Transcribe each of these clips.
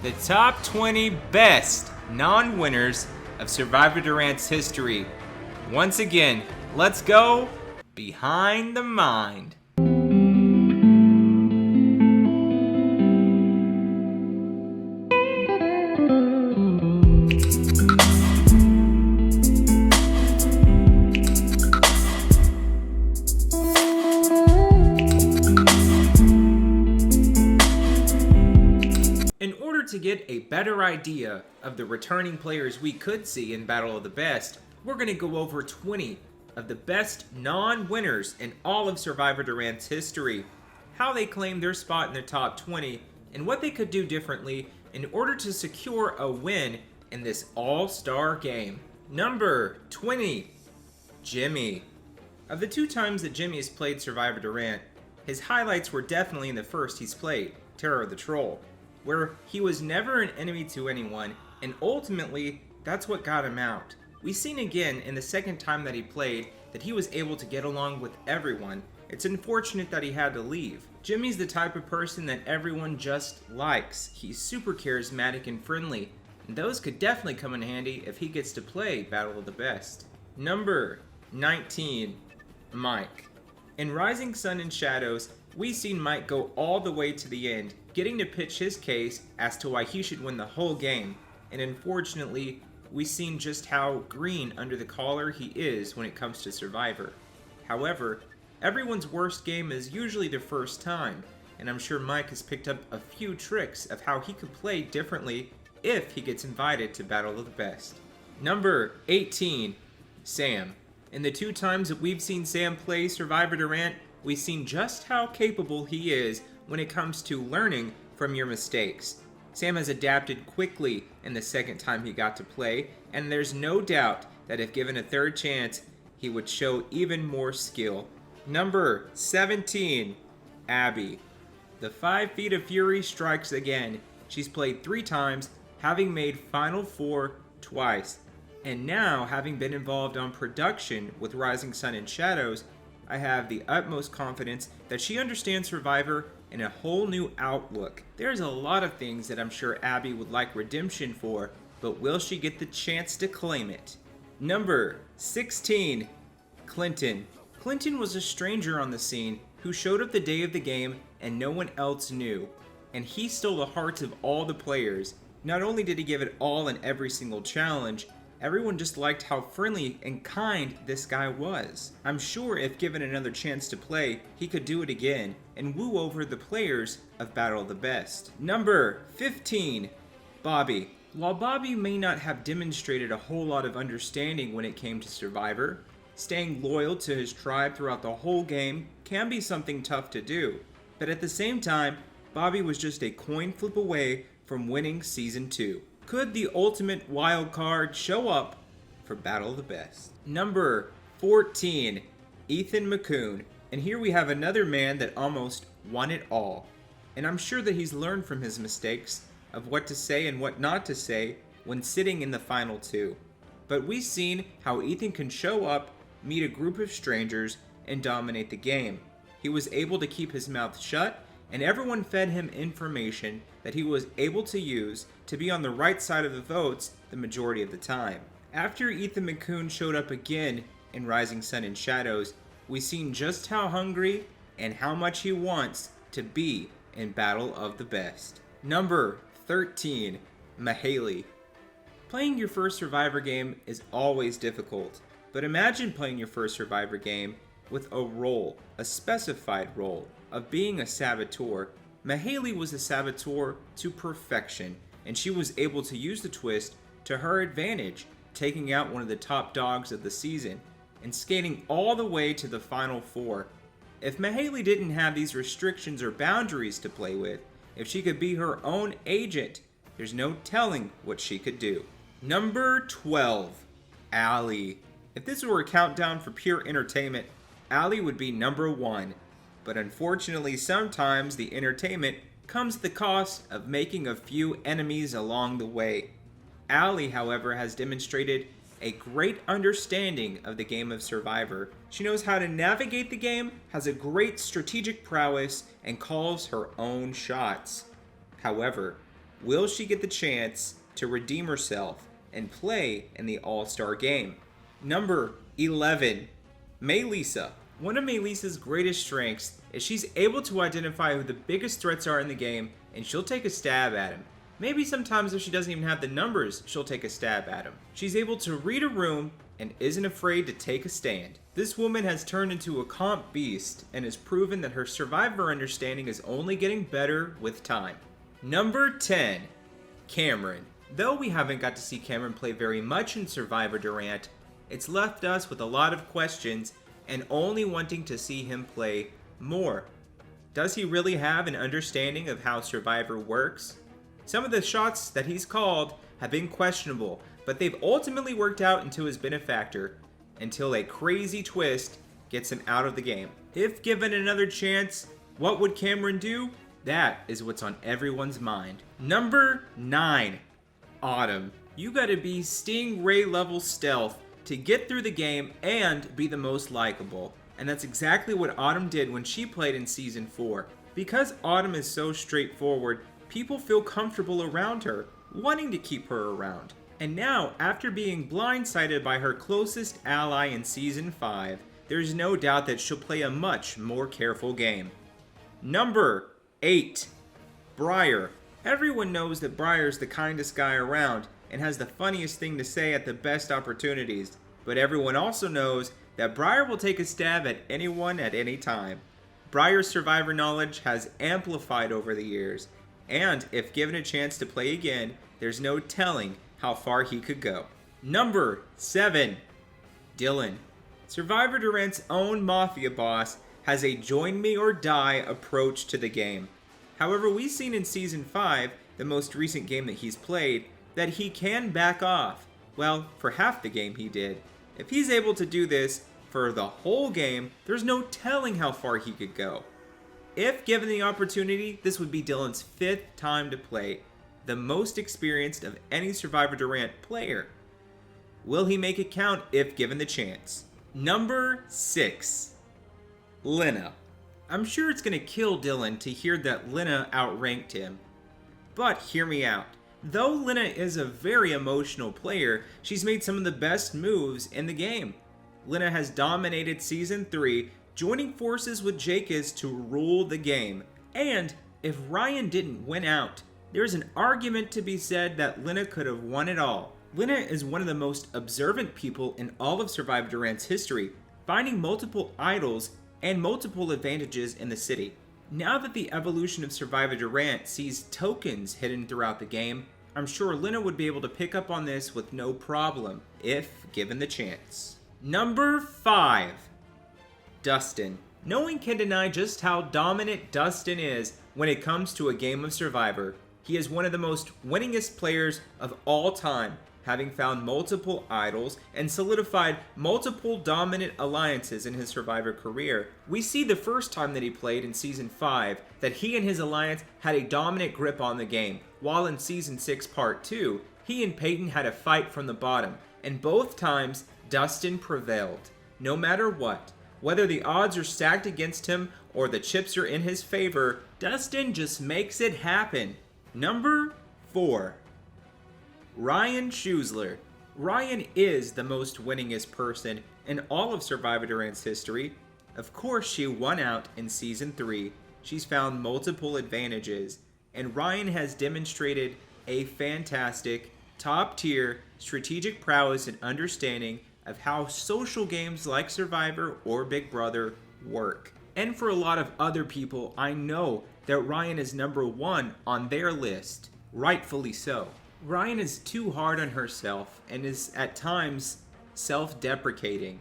the top 20 best non-winners of Survivor Durant's history. Once again, let's go behind the mind. In order to get a better idea of the returning players we could see in Battle of the Best, we're going to go over 20 of the best non-winners in all of Survivor Durant's history, how they claimed their spot in the top 20, and what they could do differently in order to secure a win in this all-star game. Number 20, Jimmy. Of the 2 times that Jimmy has played Survivor Durant, his highlights were definitely in the first he's played, Terror of the Troll, where he was never an enemy to anyone, and ultimately, that's what got him out. We've seen again in the second time that he played that he was able to get along with everyone. It's unfortunate that he had to leave. Jimmy's the type of person that everyone just likes. He's super charismatic and friendly, and those could definitely come in handy if he gets to play Battle of the Best. Number 19, Mike. In Rising Sun and Shadows, we've seen Mike go all the way to the end, getting to pitch his case as to why he should win the whole game, and unfortunately, we've seen just how green under the collar he is when it comes to Survivor. However, everyone's worst game is usually the first time, and I'm sure Mike has picked up a few tricks of how he could play differently if he gets invited to Battle of the Best. Number 18, Sam. In the 2 times that we've seen Sam play Survivor Durant, we've seen just how capable he is when it comes to learning from your mistakes. Sam has adapted quickly in the second time he got to play, and there's no doubt that if given a third chance, he would show even more skill. Number 17, Abby. The 5 Feet of Fury strikes again. She's played 3 times, having made Final 4 twice. And now, having been involved on production with Rising Sun and Shadows, I have the utmost confidence that she understands Survivor in a whole new outlook. There's a lot of things that I'm sure Abby would like redemption for, but will she get the chance to claim it? Number 16, Clinton. Clinton was a stranger on the scene who showed up the day of the game and no one else knew, and he stole the hearts of all the players. Not only did he give it all in every single challenge, everyone just liked how friendly and kind this guy was. I'm sure if given another chance to play, he could do it again and woo over the players of Battle of the Best. Number 15, Bobby. While Bobby may not have demonstrated a whole lot of understanding when it came to Survivor, staying loyal to his tribe throughout the whole game can be something tough to do. But at the same time, Bobby was just a coin flip away from winning Season 2. Could the ultimate wild card show up for Battle of the Best? Number 14, Ethan McCoon. And here we have another man that almost won it all. And I'm sure that he's learned from his mistakes of what to say and what not to say when sitting in the final 2. But we've seen how Ethan can show up, meet a group of strangers, and dominate the game. He was able to keep his mouth shut, and everyone fed him information that he was able to use to be on the right side of the votes the majority of the time. After Ethan McCoon showed up again in Rising Sun and Shadows, we've seen just how hungry and how much he wants to be in Battle of the Best. Number 13, Mahali. Playing your first Survivor game is always difficult, but imagine playing your first Survivor game with a role, a specified role, of being a saboteur. Mahali was a saboteur to perfection, and she was able to use the twist to her advantage, taking out one of the top dogs of the season, and skating all the way to the final 4. If Mahali didn't have these restrictions or boundaries to play with, if she could be her own agent, there's no telling what she could do. Number 12, Allie. If this were a countdown for pure entertainment, Allie would be number 1. But unfortunately, sometimes the entertainment comes at the cost of making a few enemies along the way. Allie, however, has demonstrated a great understanding of the game of Survivor. She knows how to navigate the game, has a great strategic prowess, and calls her own shots. However, Will she get the chance to redeem herself and play in the All-Star game? Number 11, Meilisa. One of Meilisa's greatest strengths is she's able to identify who the biggest threats are in the game, and she'll take a stab at him. Maybe sometimes if she doesn't even have the numbers, she'll take a stab at him. She's able to read a room and isn't afraid to take a stand. This woman has turned into a comp beast and has proven that her Survivor understanding is only getting better with time. Number 10, Cameron. Though we haven't got to see Cameron play very much in Survivor Durant, it's left us with a lot of questions and only wanting to see him play more. Does he really have an understanding of how Survivor works? Some of the shots that he's called have been questionable, but they've ultimately worked out into his benefactor until a crazy twist gets him out of the game. If given another chance, what would Cameron do? That is what's on everyone's mind. Number 9, Autumn. You gotta be Stingray level stealth to get through the game and be the most likable. And that's exactly what Autumn did when she played in Season 4. Because Autumn is so straightforward, people feel comfortable around her, wanting to keep her around. And now, after being blindsided by her closest ally in Season 5, there's no doubt that she'll play a much more careful game. Number 8, Briar. Everyone knows that Briar's the kindest guy around and has the funniest thing to say at the best opportunities, but everyone also knows that Briar will take a stab at anyone at any time. Briar's Survivor knowledge has amplified over the years, and if given a chance to play again, there's no telling how far he could go. Number 7, Dylan. Survivor Durant's own Mafia boss has a join me or die approach to the game. However, we've seen in Season 5, the most recent game that he's played, that he can back off. Well, for half the game he did. If he's able to do this for the whole game, there's no telling how far he could go. If given the opportunity, this would be Dylan's 5th time to play, the most experienced of any Survivor Durant player. Will he make it count if given the chance? Number 6, Linna. I'm sure it's going to kill Dylan to hear that Linna outranked him. But hear me out. Though Linna is a very emotional player, she's made some of the best moves in the game. Linna has dominated Season 3, joining forces with Jacobs to rule the game. And if Ryan didn't win out, there's an argument to be said that Linna could have won it all. Linna is one of the most observant people in all of Survivor Durant's history, finding multiple idols and multiple advantages in the city. Now that the evolution of Survivor Durant sees tokens hidden throughout the game, I'm sure Linna would be able to pick up on this with no problem, if given the chance. Number 5, Dustin. No one can deny just how dominant Dustin is when it comes to a game of Survivor. He is one of the most winningest players of all time, having found multiple idols and solidified multiple dominant alliances in his Survivor career. We see the first time that he played in Season 5 that he and his alliance had a dominant grip on the game, while in Season 6 Part 2, he and Peyton had a fight from the bottom, and both times Dustin prevailed. No matter what, whether the odds are stacked against him or the chips are in his favor, Dustin just makes it happen. Number 4, Ryan Schuessler. Ryan is the most winningest person in all of Survivor Durant's history. Of course, she won out in Season 3. She's found multiple advantages, and Ryan has demonstrated a fantastic, top-tier strategic prowess and understanding of how social games like Survivor or Big Brother work. And for a lot of other people, I know that Ryan is number 1 on their list, rightfully so. Ryan is too hard on herself and is at times self-deprecating.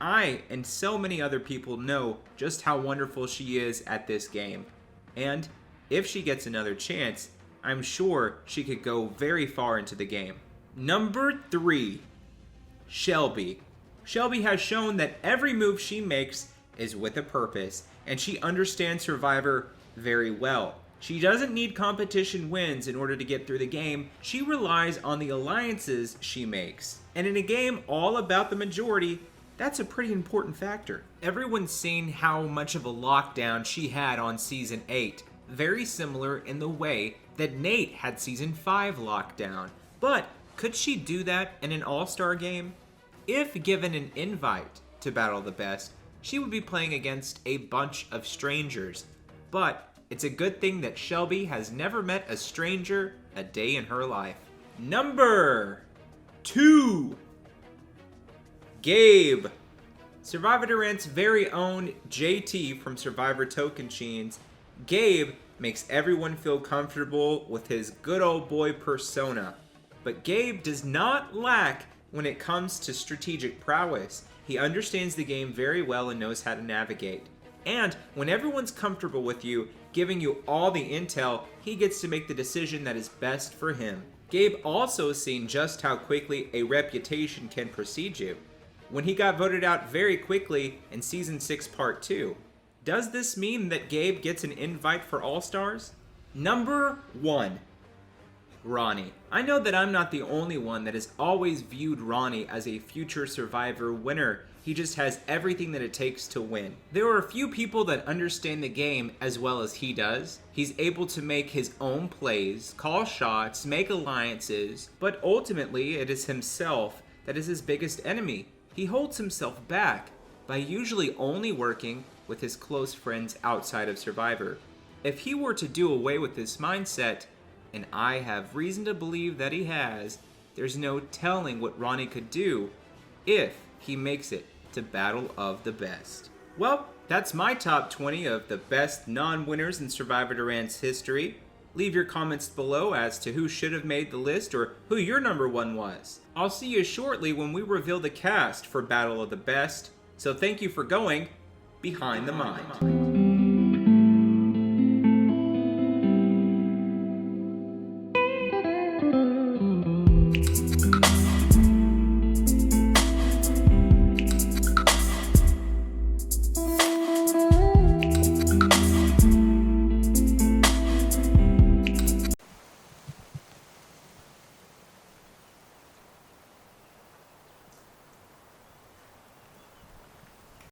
I and so many other people know just how wonderful she is at this game. And if she gets another chance, I'm sure she could go very far into the game. Number 3, Shelby. Shelby has shown that every move she makes is with a purpose, and she understands Survivor very well. She doesn't need competition wins in order to get through the game. She relies on the alliances she makes. And in a game all about the majority, that's a pretty important factor. Everyone's seen how much of a lockdown she had on Season 8. Very similar in the way that Nate had Season 5 locked down. But could she do that in an all-star game? If given an invite to Battle of the Best, she would be playing against a bunch of strangers. But it's a good thing that Shelby has never met a stranger a day in her life. Number 2. Gabe. Survivor Durant's very own JT from Survivor Tocantins, Gabe makes everyone feel comfortable with his good old boy persona. But Gabe does not lack when it comes to strategic prowess. He understands the game very well and knows how to navigate. And when everyone's comfortable with you, giving you all the intel, he gets to make the decision that is best for him. Gabe also has seen just how quickly a reputation can precede you, when he got voted out very quickly in Season 6 Part 2. Does this mean that Gabe gets an invite for All-Stars? Number 1. Ronnie. I know that I'm not the only one that has always viewed Ronnie as a future Survivor winner. He just has everything that it takes to win. There are a few people that understand the game as well as he does. He's able to make his own plays, call shots, make alliances, but ultimately it is himself that is his biggest enemy. He holds himself back by usually only working with his close friends outside of Survivor. If he were to do away with this mindset, and I have reason to believe that he has, there's no telling what Ronnie could do if he makes it to Battle of the Best. Well, that's my top 20 of the best non-winners in Survivor Durant's history. Leave your comments below as to who should have made the list or who your number 1 was. I'll see you shortly when we reveal the cast for Battle of the Best, so thank you for going Behind the Mind.